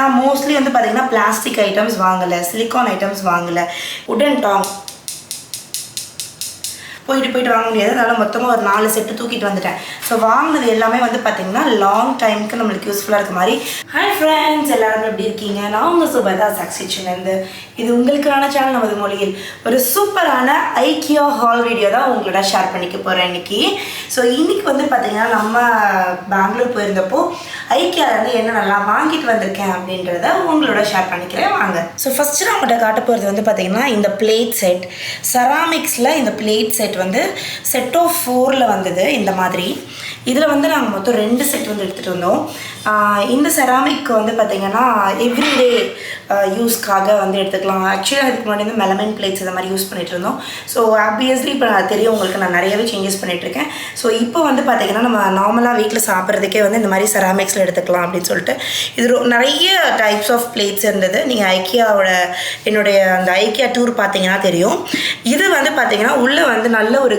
நான் மோஸ்ட்லி வந்து பார்த்தீங்கன்னா பிளாஸ்டிக் ஐட்டம்ஸ் வாங்கலை, சிலிக்கான் ஐட்டம்ஸ் வாங்கலை, உடன் டாங் போயிட்டு வாங்க முடியாது. அதனால் மொத்தமாக ஒரு 4 செட்டு தூக்கிட்டு வந்துட்டேன். ஸோ வாங்கினது எல்லாமே வந்து பார்த்திங்கன்னா லாங் டைமுக்கு நம்மளுக்கு யூஸ்ஃபுல்லாக இருக்க மாதிரி. ஹாய் ஃப்ரெண்ட்ஸ், எல்லாரும் எப்படி இருக்கீங்க? நான் உங்கள் சுபதா zacs kitchen. இது உங்களுக்கான சேனல் நமது மொழியில் ஒரு சூப்பரான IKEA ஹால் வீடியோ தான் உங்களோட ஷேர் பண்ணிக்க போகிறேன் இன்றைக்கி. ஸோ இன்றைக்கி வந்து பார்த்திங்கன்னா நம்ம பெங்களூர் போயிருந்தப்போ IKEAலேருந்து என்ன நல்லா வாங்கிட்டு வந்திருக்கேன் அப்படின்றத உங்களோட ஷேர் பண்ணிக்கிறேன் வாங்க. ஸோ ஃபஸ்ட்டு நான் உங்கள்கிட்ட காட்ட போகிறது வந்து பார்த்திங்கன்னா இந்த பிளேட் செட், செராமிக்ஸில் இந்த பிளேட் செட் வந்து செட் ஆஃப் 4ல் வந்தது இந்த மாதிரி. இதில் வந்து நாங்கள் மொத்தம் 2 செட் வந்து எடுத்துகிட்டு வந்தோம். இந்த செராமிக் வந்து பார்த்திங்கன்னா எவ்ரிடே யூஸ்க்காக வந்து எடுத்துக்கலாம். ஆக்சுவலாக அதுக்கு முன்னாடி வந்து மெலமைன் பிளேட்ஸ் இந்த மாதிரி யூஸ் பண்ணிகிட்டு இருந்தோம். ஸோ ஆப்வியஸ்லி இப்போ தெரியும் உங்களுக்கு, நான் நிறையவே சேஞ்சஸ் பண்ணிகிட்ருக்கேன். ஸோ இப்போ வந்து பார்த்திங்கன்னா நம்ம நார்மலாக வீட்டில் சாப்பிட்றதுக்கே வந்து இந்த மாதிரி செராமிக்ஸில் எடுத்துக்கலாம் அப்படின்னு சொல்லிட்டு இது நிறைய டைப்ஸ் ஆஃப் பிளேட்ஸ் இருந்தது. நீங்கள் ஐக்கியாவோட என்னுடைய அந்த IKEA டூர் பார்த்தீங்கன்னா தெரியும். இது வந்து பார்த்திங்கன்னா உள்ளே வந்து நல்ல ஒரு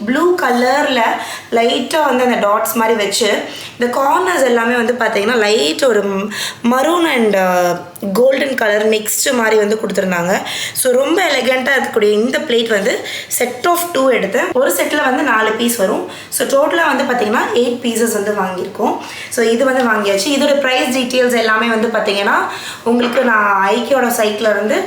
ப்ளூ கலரில் லைட்டாக வந்து அந்த டாட்ஸ் மாதிரி வச்சு இந்த கார்னர்ஸ் எல்லாமே வந்து பார்த்திங்கன்னா லைட் ஒரு maroon and golden colour mixed மாதிரி வந்து கொடுத்துருந்தாங்க. ஸோ ரொம்ப எலகண்ட்டாக இருக்கக்கூடிய இந்த பிளேட் வந்து செட் ஆஃப் 2 எடுத்தேன். ஒரு செட்டில் வந்து 4 பீஸ் வரும். ஸோ டோட்டலாக வந்து பார்த்திங்கன்னா 8 பீசஸ் வந்து வாங்கியிருக்கோம். ஸோ இது வந்து வாங்கியாச்சு. இதோட ப்ரைஸ் டீட்டெயில்ஸ் எல்லாமே வந்து பார்த்திங்கன்னா உங்களுக்கு நான் ஐக்கியோட சைட்டில் இருந்து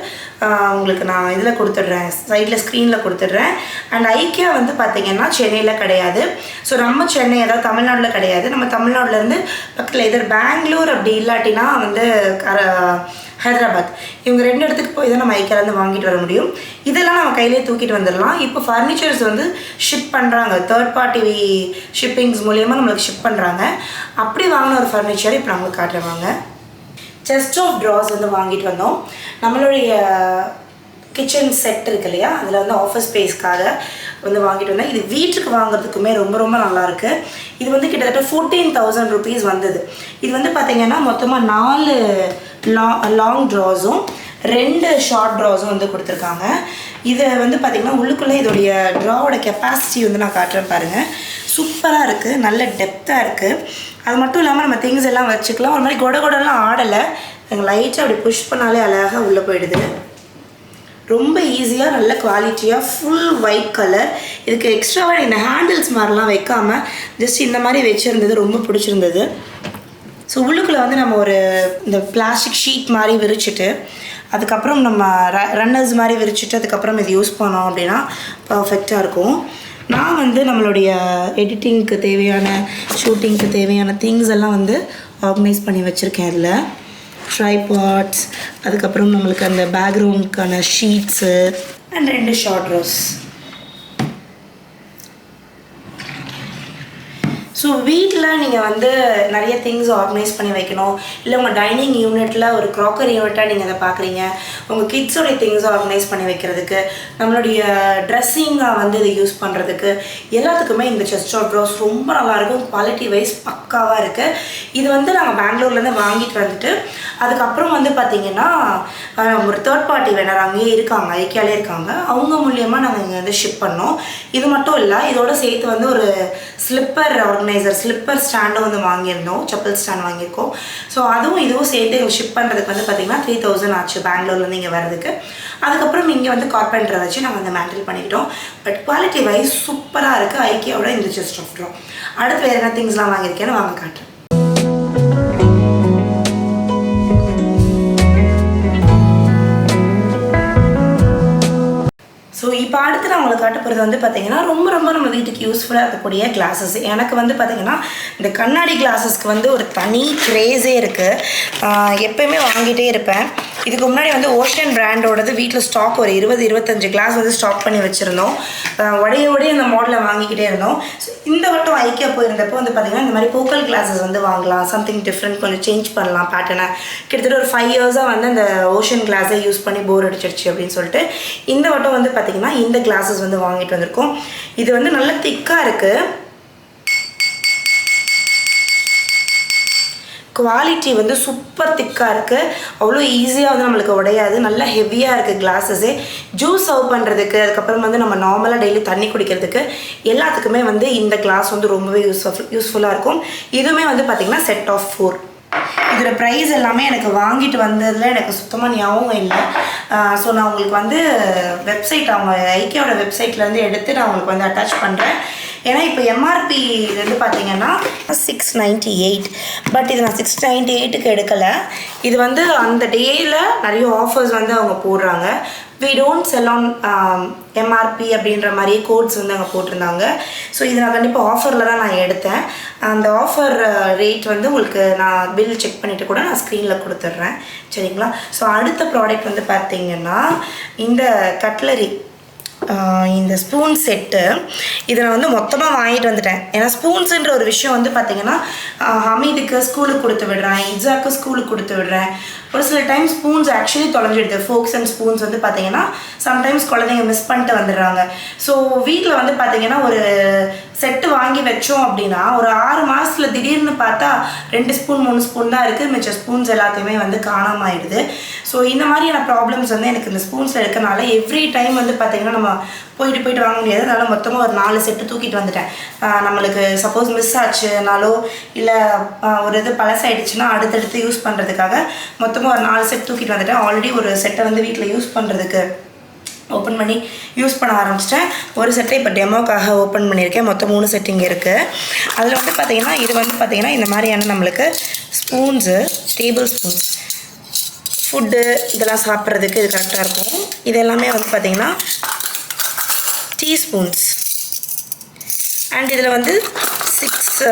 உங்களுக்கு நான் இதில் கொடுத்துட்றேன், சைடில் ஸ்க்ரீனில் கொடுத்துட்றேன். அண்ட் IKEA வந்து பார்த்திங்கன்னா சென்னையில் கிடையாது. ஸோ நம்ம சென்னை, அதாவது தமிழ்நாட்டில் கிடையாது. நம்ம தமிழ்நாட்டிலேருந்து பக்கத்தில் எதர் பெங்களூர் அப்படி இல்லாட்டினா வந்து ஹைதராபாத், இவங்க 2 இடத்துக்கு போய் தான் நம்ம IKEAலேருந்து வாங்கிட்டு வர முடியும். இதெல்லாம் நம்ம கையிலே தூக்கிட்டு வந்துடலாம். இப்போ ஃபர்னிச்சர்ஸ் வந்து ஷிப் பண்ணுறாங்க, தேர்ட் பார்ட்டி ஷிப்பிங்ஸ் மூலியமாக நம்மளுக்கு ஷிப் பண்ணுறாங்க. அப்படி வாங்கின ஒரு ஃபர்னிச்சர் இப்போ நம்மளுக்கு காட்டுறாங்க. செஸ்ட் ஆஃப் ட்ராஸ் வந்து வாங்கிட்டு வந்தோம். நம்மளுடைய கிச்சன் செட் இருக்கு இல்லையா, அதில் வந்து ஆஃபீஸ் ஸ்பேஸ்க்காக வந்து வாங்கிட்டு வந்தேன். இது வீட்டுக்கு வாங்குறதுக்குமே ரொம்ப ரொம்ப நல்லாயிருக்கு. இது வந்து கிட்டத்தட்ட 14,000 rupees வந்தது. இது வந்து பார்த்திங்கன்னா மொத்தமாக 4 லாங் ட்ராஸும் 2 ஷார்ட் ட்ராஸும் வந்து கொடுத்துருக்காங்க. இதை வந்து பார்த்திங்கன்னா உள்ளுக்குள்ளே இதோடைய ட்ராவோட கெப்பாசிட்டி வந்து நான் காட்டுறேன் பாருங்கள். சூப்பராக இருக்குது, நல்ல டெப்த்தாக இருக்குது. அது மட்டும் இல்லாமல் நம்ம திங்ஸ் எல்லாம் வச்சுக்கலாம். ஒரு மாதிரி கொடலாம் ஆடலை, எங்கள் லைட்டாக அப்படி புஷ் பண்ணாலே அழகாக உள்ளே போயிடுது. ரொம்ப ஈஸியாக நல்ல குவாலிட்டியாக ஃபுல் ஒயிட் கலர். இதுக்கு எக்ஸ்ட்ராவாக இந்த ஹேண்டில்ஸ் மாதிரிலாம் வைக்காமல் ஜஸ்ட் இந்த மாதிரி வச்சுருந்தது ரொம்ப பிடிச்சிருந்தது. ஸோ உள்ளுக்குள்ளே வந்து நம்ம ஒரு இந்த பிளாஸ்டிக் ஷீட் மாதிரி விரிச்சிட்டு அதுக்கப்புறம் நம்ம ரன்னர்ஸ் மாதிரி விரிச்சிட்டு அதுக்கப்புறம் இது யூஸ் பண்ணோம் அப்படின்னா பர்ஃபெக்டாக இருக்கும். நான் வந்து நம்மளுடைய எடிட்டிங்க்கு தேவையான, ஷூட்டிங்க்கு தேவையான திங்ஸ் எல்லாம் வந்து ஆர்கனைஸ் பண்ணி வச்சுருக்கேன். இதில் ட்ரைபாட்ஸ், அதுக்கப்புறம் நம்மளுக்கு அந்த பேக்ரவுண்டுக்கான ஷீட்ஸு அண்ட் 2 ஷார்ட் ட்ராஸ். ஸோ வீட்டில் நீங்கள் வந்து நிறைய திங்ஸ் ஆர்கனைஸ் பண்ணி வைக்கணும், இல்லை உங்கள் டைனிங் யூனிட்டில் ஒரு க்ராக்கரி யூனிட்டாக நீங்கள் அதை பார்க்குறீங்க, உங்கள் கிட்ஸோடைய திங்ஸ் ஆர்கனைஸ் பண்ணி வைக்கிறதுக்கு, நம்மளுடைய ட்ரெஸ்ஸிங்காக வந்து இதை யூஸ் பண்ணுறதுக்கு எல்லாத்துக்குமே இந்த செஸ்ட் ஆஃப் ட்ராஸ் ரொம்ப நல்லாயிருக்கும். குவாலிட்டி வைஸ் பக்காவாக இருக்குது. இது வந்து நாங்கள் பெங்களூர்லேருந்து வாங்கிட்டு வந்துட்டு அதுக்கப்புறம் வந்து பார்த்திங்கன்னா ஒரு தேர்ட் பார்ட்டி வெண்டர் அங்கேயே இருக்காங்க, ஐக்கியாலே இருக்காங்க, அவங்க மூலியமாக நாங்கள் இங்கே வந்து ஷிப் பண்ணோம். இது மட்டும் இல்லை, இதோட சேர்த்து வந்து ஒரு ஸ்லிப்பர் ஸ்டாண்டும் வந்து வாங்கியிருந்தோம், செப்பல் ஸ்டாண்ட் வாங்கியிருக்கோம். ஸோ அதுவும் இதுவும் சேர்த்து எங்கள் ஷிப் பண்ணுறதுக்கு வந்து பார்த்திங்கன்னா 3,000 ஆச்சு பெங்களூர்லேருந்து இங்கே வர்றதுக்கு. அதுக்கப்புறம் இங்கே வந்து கார்பெண்டரை வச்சு நாங்கள் வந்து மேண்டில் பண்ணிக்கிட்டோம். பட் குவாலிட்டி வைஸ் சூப்பராக இருக்குது ஐக்கியாவோட இந்த செஸ்ட் ஆஃப் ட்ரா. அடுத்து வேறு என்ன திங்ஸ்லாம் வாங்கியிருக்கேன்னு வாங்க காட்டுறேன். ஸோ இப்போ அடுத்து நான் உங்களுக்கு காட்ட போகிறது வந்து பார்த்திங்கன்னா ரொம்ப நம்ம வீட்டுக்கு யூஸ்ஃபுல்லாக இருக்கக்கூடிய கிளாஸஸ். எனக்கு வந்து பார்த்திங்கன்னா இந்த கண்ணாடி கிளாஸஸ்க்கு வந்து ஒரு தனி க்ரேஸே இருக்குது. எப்போயுமே வாங்கிட்டே இருப்பேன். இதுக்கு முன்னாடி வந்து ஓஷன் பிராண்டோடது வீட்டில் ஸ்டாக் ஒரு 20-25 கிளாஸ் வந்து ஸ்டாக் பண்ணி வச்சுருந்தோம். உடைய அந்த மாடலை வாங்கிக்கிட்டே இருந்தோம். ஸோ இந்த வட்டம் IKEA போயிருந்தப்போ வந்து பார்த்திங்கன்னா இந்த மாதிரி போக்கல் கிளாஸஸ் வந்து வாங்கலாம், சம்திங் டிஃப்ரெண்ட், கொஞ்சம் சேஞ்ச் பண்ணலாம் பேட்டர்னை. கிட்டத்தட்ட ஒரு 5 இயர்ஸாக வந்து அந்த ஓஷன் கிளாஸை யூஸ் பண்ணி போர் அடிச்சிருச்சு அப்படின்னு சொல்லிட்டு இந்த வட்டம் வந்து பார்த்திங்கன்னா இந்த கிளாஸஸ் வந்து வாங்கிட்டு வந்திருக்கோம். இது வந்து நல்ல திக்காக இருக்குது, குவாலிட்டி வந்து சூப்பர் திக்காக இருக்குது, அவ்வளோ ஈஸியாக வந்து நம்மளுக்கு உடையாது, நல்லா ஹெவியாக இருக்குது கிளாஸஸே. ஜூஸ் சர்வ் பண்ணுறதுக்கு, அதுக்கப்புறம் வந்து நம்ம நார்மலாக டெய்லி தண்ணி குடிக்கிறதுக்கு எல்லாத்துக்குமே வந்து இந்த கிளாஸ் வந்து ரொம்பவே யூஸ்ஃபுல்லாக இருக்கும். இதுவுமே வந்து பார்த்திங்கன்னா செட் ஆஃப் 4. இதோட ப்ரைஸ் எல்லாமே எனக்கு வாங்கிட்டு வந்ததில் எனக்கு சுத்தமாக ஞாபகம் இல்லை. ஸோ நான் உங்களுக்கு வந்து வெப்சைட் அவங்க ஐக்கியாவோட வெப்சைட்லேருந்து எடுத்து நான் உங்களுக்கு வந்து அட்டாச் பண்ணுறேன். ஏன்னா இப்போ எம்ஆர்பி வந்து பார்த்தீங்கன்னா 698, பட் இது நான் 698க்கு எடுக்கலை. இது வந்து அந்த டேயில் நிறைய ஆஃபர்ஸ் வந்து அவங்க போடுறாங்க. we don't sell on MRP அப்படின்ற மாதிரி கோட்ஸ் வந்து அங்கே போட்டிருந்தாங்க. ஸோ இது நான் கண்டிப்பாக ஆஃபரில் தான் நான் எடுத்தேன். அந்த ஆஃபர் ரேட் வந்து உங்களுக்கு நான் பில் செக் பண்ணிவிட்டு கூட நான் ஸ்க்ரீனில் கொடுத்துட்றேன், சரிங்களா? ஸோ அடுத்த ப்ராடக்ட் வந்து பார்த்திங்கன்னா இந்த கட்லரி, இந்த ஸ்பூன் செட்டு. இதை நான் வந்து மொத்தமாக வாங்கிட்டு வந்துட்டேன். ஏன்னா ஸ்பூன்ஸுன்ற ஒரு விஷயம் வந்து பார்த்திங்கன்னா ஹமீதுக்கு ஸ்கூலுக்கு கொடுத்து விடுறேன், இட்ஸாக்கு ஸ்கூலுக்கு கொடுத்து விடுறேன். ஒரு சில டைம் ஸ்பூன்ஸ் ஆக்சுவலி தொலைஞ்சிடுது. ஃபோக்ஸ் அண்ட் ஸ்பூன்ஸ் வந்து பார்த்திங்கன்னா சம்டைம்ஸ் குழந்தைங்க மிஸ் பண்ணிட்டு வந்துடுறாங்க. ஸோ வீட்டில் வந்து பார்த்திங்கன்னா ஒரு செட்டு வாங்கி வச்சோம் அப்படின்னா ஒரு 6 மாதத்தில் திடீர்னு பார்த்தா 2 ஸ்பூன் 3 ஸ்பூன் தான் இருக்குது. மிச்ச ஸ்பூன்ஸ் எல்லாத்தையுமே வந்து காணாமல் ஆயிடுது. ஸோ இந்த மாதிரியான ப்ராப்ளம்ஸ் வந்து எனக்கு இந்த ஸ்பூன்ஸில் இருக்கனால எவ்ரி டைம் வந்து பார்த்திங்கன்னா நம்ம போயிட்டு வாங்க முடியாது. அதனால் மொத்தமாக ஒரு 4 செட்டு தூக்கிட்டு வந்துட்டேன். நம்மளுக்கு சப்போஸ் மிஸ் ஆச்சுனாலோ இல்லை ஒரு இது பழசாயிடுச்சுன்னா அடுத்தடுத்து யூஸ் பண்ணுறதுக்காக மொத்தமாக ஒரு 4 செட் தூக்கிட்டு வந்துட்டேன். ஆல்ரெடி ஒரு செட்டை வந்து வீட்டில் யூஸ் பண்ணுறதுக்கு ஓப்பன் பண்ணி யூஸ் பண்ண ஆரம்பிச்சிட்டேன். ஒரு செட்டை இப்போ டெமோக்காக ஓப்பன் பண்ணியிருக்கேன். மொத்தம் 3 செட் இங்கே இருக்குது. அதில் வந்து பார்த்திங்கன்னா இது வந்து பார்த்திங்கன்னா இந்த மாதிரியான நம்மளுக்கு ஸ்பூன்ஸு, டேபிள் ஸ்பூன்ஸ், ஃபுட்டு இதெல்லாம் சாப்பிட்றதுக்கு இது கரெக்டாக இருக்கும். இது எல்லாமே வந்து பார்த்திங்கன்னா டீஸ்பூன்ஸ். அண்ட் இதில் வந்து 6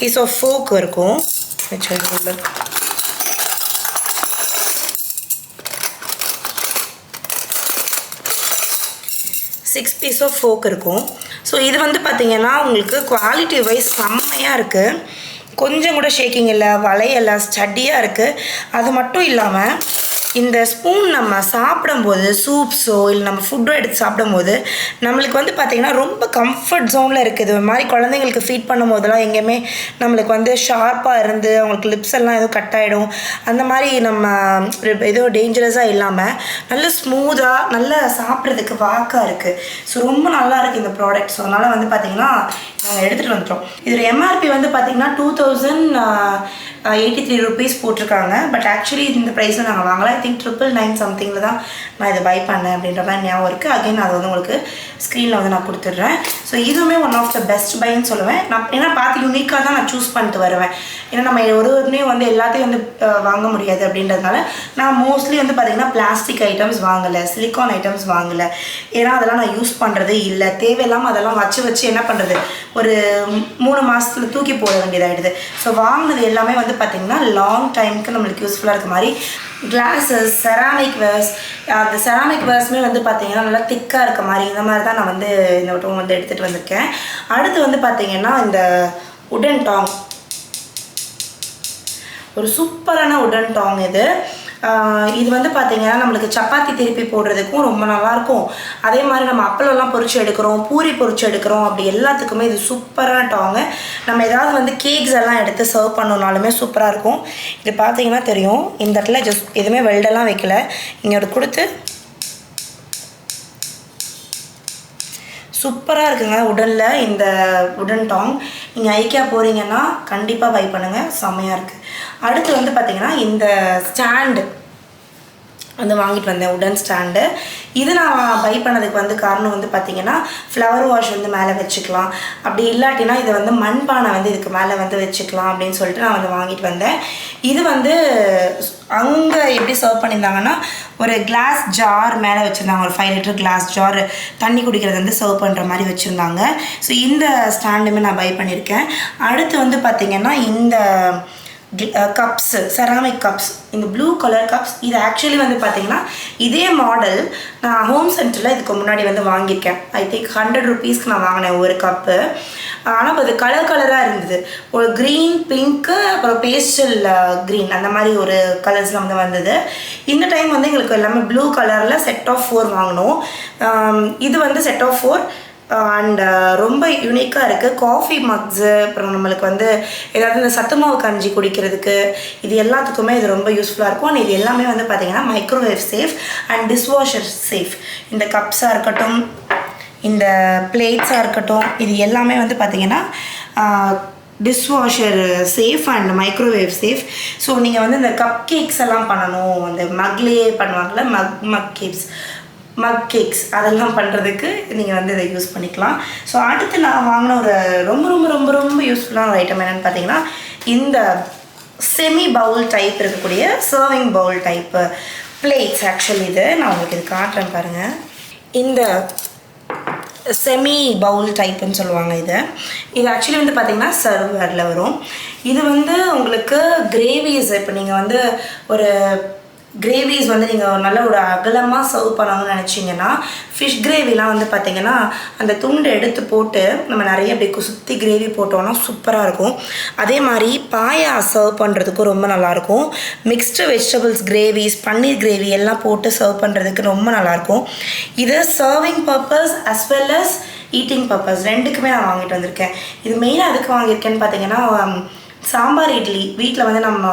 பீஸ் ஆஃப் ஃபோக் இருக்கும். 6 பீஸ் ஆஃப் ஃபோக் இருக்கும். ஸோ இது வந்து பார்த்திங்கன்னா உங்களுக்கு குவாலிட்டி வைஸ் செம்மையாக இருக்குது. கொஞ்சம் கூட ஷேக்கிங் இல்லை, வளையலை, ஸ்டடியாக இருக்குது. அது மட்டும் இல்லாமல் இந்த ஸ்பூன் நம்ம சாப்பிடும்போது சூப்ஸோ இல்லை நம்ம ஃபுட்டோ எடுத்து சாப்பிடும்போது நம்மளுக்கு வந்து பார்த்திங்கன்னா ரொம்ப கம்ஃபர்ட் ஜோனில் இருக்குது. ஒரு மாதிரி குழந்தைங்களுக்கு ஃபீட் பண்ணும் போதெல்லாம் எங்கேயுமே நம்மளுக்கு வந்து ஷார்ப்பாக இருந்து அவங்களுக்கு லிப்ஸ் எல்லாம் எதுவும் கட் ஆகிடும், அந்த மாதிரி நம்ம எதுவும் டேஞ்சரஸாக இல்லாமல் நல்ல ஸ்மூத்தாக நல்லா சாப்பிட்றதுக்கு வாக்காக இருக்குது. ஸோ ரொம்ப நல்லா இருக்குது இந்த ப்ராடக்ட். ஸோ அதனால் வந்து பார்த்திங்கன்னா நாங்கள் எடுத்துகிட்டு வந்துட்டோம். இதில் எம்ஆர்பி வந்து பார்த்திங்கன்னா 2083 ருபீஸ் போட்டிருக்காங்க. பட் ஆக்சுவலி இந்த ப்ரைஸில் நாங்கள் வாங்கலாம். ஐ திங்க் 999 சம்திங்கில் தான் நான் இதை பை பண்ணேன் அப்படின்ற மாதிரி ஞாபகம் இருக்குது. அகைன் அதை வந்து உங்களுக்கு ஸ்க்ரீனில் வந்து நான் கொடுத்துட்றேன். ஸோ இதுவுமே ஒன் ஆஃப் த பெஸ்ட் பைன்னு சொல்லுவேன் நான். ஏன்னா பார்த்து யூனிக்காக தான் நான் சூஸ் பண்ணிட்டு வருவேன். ஏன்னா நம்ம ஒருவரையும் வந்து எல்லாத்தையும் வந்து வாங்க முடியாது அப்படின்றதுனால நான் மோஸ்ட்லி வந்து பார்த்திங்கன்னா பிளாஸ்டிக் ஐட்டம்ஸ் வாங்கலை, சிலிக்கான் ஐட்டம்ஸ் வாங்கலை. ஏன்னா அதெல்லாம் நான் யூஸ் பண்ணுறதே இல்லை. தேவையில்லாமல் அதெல்லாம் வச்சு என்ன பண்ணுறது, ஒரு 3 மாதத்தில் தூக்கி போட வேண்டியதாகிடுது. ஸோ வாங்கினது எல்லாமே வந்து பார்த்திங்கன்னா லாங் டைமுக்கு நம்மளுக்கு யூஸ்ஃபுல்லாக இருக்க மாதிரி கிளாஸஸ், செராமிக் வேர்ஸ். அந்த செராமிக் வேர்ஸுமே வந்து பார்த்திங்கன்னா நல்லா திக்காக இருக்க மாதிரி இந்த மாதிரி தான் நான் வந்து இந்த வட்டம் வந்து எடுத்துகிட்டு வந்திருக்கேன். அடுத்து வந்து பார்த்திங்கன்னா இந்த உடன் டாங், ஒரு சூப்பரான உடன் டாங் இது. இது வந்து பார்த்திங்கன்னா நம்மளுக்கு சப்பாத்தி திருப்பி போடுறதுக்கும் ரொம்ப நல்லாயிருக்கும். அதே மாதிரி நம்ம அப்பளம்லாம் பொரிச்சு எடுக்கிறோம், பூரி பொரிச்சு எடுக்கிறோம், அப்படி எல்லாத்துக்குமே இது சூப்பரான டாங்கு. நம்ம ஏதாவது வந்து கேக்ஸ் எல்லாம் எடுத்து சர்வ் பண்ணோனாலுமே சூப்பராக இருக்கும். இது பார்த்திங்கன்னா தெரியும், இந்த இடத்துல ஜஸ்ட் எதுவுமே வெல்டெல்லாம் வைக்கல, இங்கே ஒரு கொடுத்து சூப்பராக இருக்குங்க. உடனில் இந்த உடன் டாங் நீங்கள் ஐக்கியா போகிறீங்கன்னா கண்டிப்பாக பை பண்ணுங்கள், செம்மையாக இருக்குது. அடுத்து வந்து பார்த்திங்கன்னா இந்த ஸ்டாண்டு வந்து வாங்கிட்டு வந்தேன், உடன் ஸ்டாண்டு. இது நான் பை பண்ணதுக்கு வந்து காரணம் வந்து பார்த்திங்கன்னா ஃப்ளவர் வாஷ் வந்து மேலே வச்சுக்கலாம், அப்படி இல்லாட்டினா இதை வந்து மண்பானை வந்து இதுக்கு மேலே வந்து வச்சுக்கலாம் அப்படின்னு சொல்லிட்டு நான் வந்து வாங்கிட்டு வந்தேன். இது வந்து அங்கே எப்படி சர்வ் பண்ணியிருந்தாங்கன்னா ஒரு கிளாஸ் ஜார் மேலே வச்சுருந்தாங்க, ஒரு 5 லிட்டர் கிளாஸ் ஜார் தண்ணி குடிக்கிறது வந்து சர்வ் பண்ணுற மாதிரி வச்சுருந்தாங்க. ஸோ இந்த ஸ்டாண்டுமே நான் பை பண்ணியிருக்கேன். அடுத்து வந்து பார்த்திங்கன்னா இந்த கப்ஸு, செராமிக் கப்ஸ், இந்த ப்ளூ கலர் கப்ஸ். இது ஆக்சுவலி வந்து பார்த்திங்கன்னா இதே மாடல் நான் ஹோம் சென்டரில் இதுக்கு முன்னாடி வந்து வாங்கியிருக்கேன். ஐ திங்க் 100 ருபீஸ்க்கு நான் வாங்கினேன் ஒரு கப்பு. ஆனால் அது கலராக இருந்தது, ஒரு க்ரீன், பிங்க்கு, அப்புறம் பேஸ்டல் க்ரீன், அந்த மாதிரி ஒரு கலர்ஸில் வந்து வந்தது. இந்த டைம் வந்து எங்களுக்கு எல்லாமே ப்ளூ கலரில் செட் ஆஃப் 4 வாங்கினோம். இது வந்து செட் ஆஃப் 4 அண்ட் ரொம்ப யூனிக்காக இருக்குது. காஃபி மக்ஸு, அப்புறம் நம்மளுக்கு வந்து ஏதாவது இந்த சத்துமாவு கஞ்சி குடிக்கிறதுக்கு இது எல்லாத்துக்குமே இது ரொம்ப யூஸ்ஃபுல்லாக இருக்கும். அண்ட் இது எல்லாமே வந்து பார்த்திங்கன்னா microwave safe and dishwasher safe. இந்த கப்ஸாக இருக்கட்டும், இந்த பிளேட்ஸாக இருக்கட்டும், இது எல்லாமே வந்து பார்த்திங்கன்னா dishwasher safe and microwave safe. So நீங்கள் வந்து இந்த கப் கேக்ஸ் எல்லாம் பண்ணணும், அந்த மக்லேயே பண்ணுவாங்கள்ல, மக் கேக்ஸ் அதெல்லாம் பண்ணுறதுக்கு நீங்கள் வந்து இதை யூஸ் பண்ணிக்கலாம். ஸோ அடுத்து நான் வாங்கின ஒரு ரொம்ப ரொம்ப ரொம்ப ரொம்ப யூஸ்ஃபுல்லான ஒரு ஐட்டம் என்னென்னு பார்த்தீங்கன்னா, இந்த செமி பவுல் டைப் இருக்கக்கூடிய serving bowl type plates. Actually இது நான் உங்களுக்கு இது காட்டுறேன் பாருங்கள். இந்த செமி பவுல் டைப்புன்னு சொல்லுவாங்க இது ஆக்சுவலி வந்து பார்த்திங்கன்னா சர்வரில் வரும். இது வந்து உங்களுக்கு கிரேவிஸ், இப்போ நீங்கள் வந்து ஒரு கிரேவிஸ் வந்து நீங்கள் நல்ல ஒரு அகலமாக சர்வ் பண்ணணும்னு நினச்சிங்கன்னா, ஃபிஷ் கிரேவிலாம் வந்து பார்த்திங்கன்னா அந்த துண்டை எடுத்து போட்டு நம்ம நிறைய அப்படி சுற்றி கிரேவி போட்டோன்னா சூப்பராக இருக்கும். அதே மாதிரி பாயா சர்வ் பண்ணுறதுக்கும் ரொம்ப நல்லாயிருக்கும். Mixed vegetables gravies, paneer gravy எல்லாம் போட்டு சர்வ் பண்ணுறதுக்கு ரொம்ப நல்லாயிருக்கும். இது serving purpose as well as eating purpose ரெண்டுக்குமே நான் வாங்கிட்டு வந்திருக்கேன். இது மெயினாக எதுக்கு வாங்கியிருக்கேன்னு பார்த்தீங்கன்னா, சாம்பார் இட்லி வீட்டில் வந்து நம்ம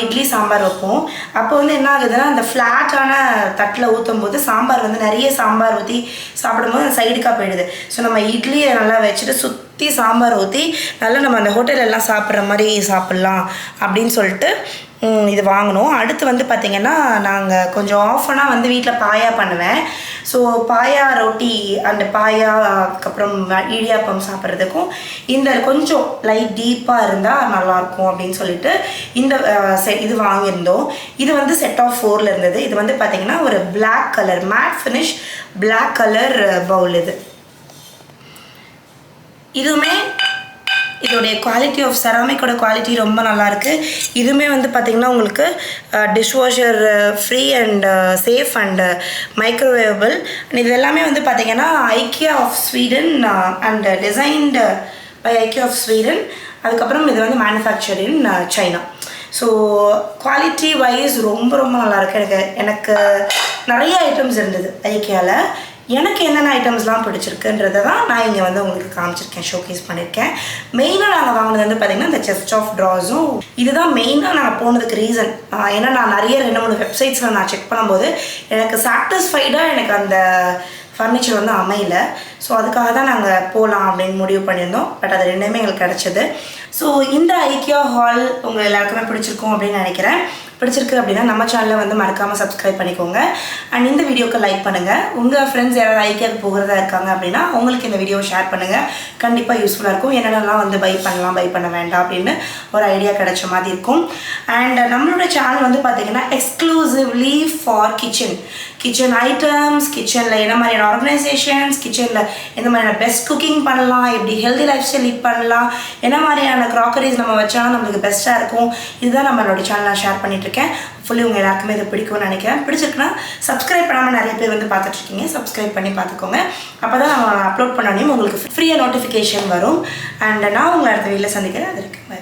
இட்லி சாம்பார் வைப்போம். அப்போ வந்து என்ன ஆகுதுன்னா, அந்த ஃப்ளாட்டான தட்டில் ஊற்றும் போது சாம்பார் வந்து நிறைய சாம்பார் ஊற்றி சாப்பிடும்போது அந்த சைடுக்காக போயிடுது. ஸோ நம்ம இட்லியை நல்லா வச்சுட்டு சுற்றி சாம்பார் ஊற்றி நல்லா நம்ம அந்த ஹோட்டலெல்லாம் சாப்பிட்ற மாதிரி சாப்பிட்லாம் அப்படின்னு சொல்லிட்டு இது வாங்கினோம். அடுத்து வந்து பார்த்திங்கன்னா, நாங்கள் கொஞ்சம் ஆஃபனாக வந்து வீட்டில் பாயா பண்ணுவேன். ஸோ பாயா ரொட்டி அந்த பாயா அதுக்கப்புறம் இடியாப்பம் சாப்பிட்றதுக்கும் இந்த கொஞ்சம் லைட் டீப்பாக இருந்தால் நல்லாயிருக்கும் அப்படின்னு சொல்லிட்டு இந்த இது வாங்கியிருந்தோம். இது வந்து செட் ஆஃப் 4ல் இருந்தது. இது வந்து பார்த்திங்கன்னா ஒரு black colour matte finish black colour bowl. இதுவுமே இதோடைய குவாலிட்டி ஆஃப் செராமிக்கோட குவாலிட்டி ரொம்ப நல்லாயிருக்கு. இதுவுமே வந்து பார்த்திங்கன்னா உங்களுக்கு dishwasher free and safe and microwavable. இது எல்லாமே வந்து பார்த்திங்கன்னா IKEA of Sweden and designed by IKEA of Sweden. அதுக்கப்புறம் இது வந்து manufacture in China. So quality wise ரொம்ப ரொம்ப நல்லாயிருக்கு. எனக்கு நிறைய ஐட்டம்ஸ் இருந்தது IKEAவில். எனக்கு என்னென்ன ஐட்டம்ஸ்லாம் பிடிச்சிருக்குன்றதை தான் நான் இங்கே வந்து உங்களுக்கு காமிச்சிருக்கேன், ஷோகேஸ் பண்ணியிருக்கேன். மெயினாக நாங்கள் வாங்கினது வந்து பார்த்திங்கன்னா இந்த செஸ்ட் ஆஃப் ட்ராஸும் இதுதான் மெயினாக நாங்கள் போனதுக்கு ரீசன். ஏன்னா நான் நிறைய 2-3 வெப்சைட்ஸில் நான் செக் பண்ணும்போது எனக்கு சாட்டிஸ்ஃபைடாக எனக்கு அந்த ஃபர்னிச்சர் வந்து அமையல. ஸோ அதுக்காக தான் நாங்கள் போகலாம் அப்படின்னு முடிவு பண்ணியிருந்தோம். பட் அது ரெண்டுமே எங்களுக்கு கிடச்சிது. ஸோ இந்த IKEA ஹால் உங்கள் எல்லாருக்குமே பிடிச்சிருக்கும் அப்படின்னு நினைக்கிறேன். பிடிச்சிருக்கு அப்படின்னா நம்ம சேனலை வந்து மறக்காமல் சப்ஸ்கிரைப் பண்ணிக்கோங்க. அண்ட் இந்த வீடியோக்கு லைக் பண்ணுங்கள். உங்கள் ஃப்ரெண்ட்ஸ் யாராவது IKEAக்கு போகிறதா இருக்காங்க அப்படின்னா அவங்களுக்கு இந்த வீடியோவை ஷேர் பண்ணுங்கள். கண்டிப்பாக யூஸ்ஃபுல்லாக இருக்கும். என்னென்னலாம் வந்து பை பண்ணலாம், பை பண்ண வேண்டாம் அப்படின்னு ஒரு ஐடியா கிடைச்ச மாதிரி இருக்கும். அண்ட் நம்மளோட சேனல் வந்து பார்த்திங்கன்னா எக்ஸ்க்ளூசிவ்லி ஃபார் கிச்சன் ஐட்டம்ஸ், கிச்சனில் என்ன மாதிரியான ஆர்கனைசேஷன்ஸ், கிச்சனில் எந்த மாதிரியான பெஸ்ட் குக்கிங் பண்ணலாம், எப்படி ஹெல்தி லைஃப் ஸ்டைல் லீட் பண்ணலாம், என்ன மாதிரியான க்ராக்கரிஸ் நம்ம வச்சாலும் நம்மளுக்கு பெஸ்ட்டாக இருக்கும். இதுதான் நம்மளோட சேனல் ஷேர் பண்ணிகிட்ருக்கேன். ஃபுல்லி உங்கள் எல்லாருக்குமே இது பிடிக்கும்னு நினைக்கிறேன். பிடிச்சிருக்குன்னா சப்ஸ்கிரைப் பண்ணாமல் நிறைய பேர் வந்து பார்த்துட்ருக்கீங்க. சப்ஸ்கிரைப் பண்ணி பார்த்துக்கோங்க. அப்போ தான் நம்ம அப்லோட் பண்ணோன்னே உங்களுக்கு ஃப்ரீயாக நோட்டிஃபிகேஷன் வரும். அண்ட் நான் உங்களை அடுத்த வீட்டில் சந்திக்கிறேன். அது இருக்குது.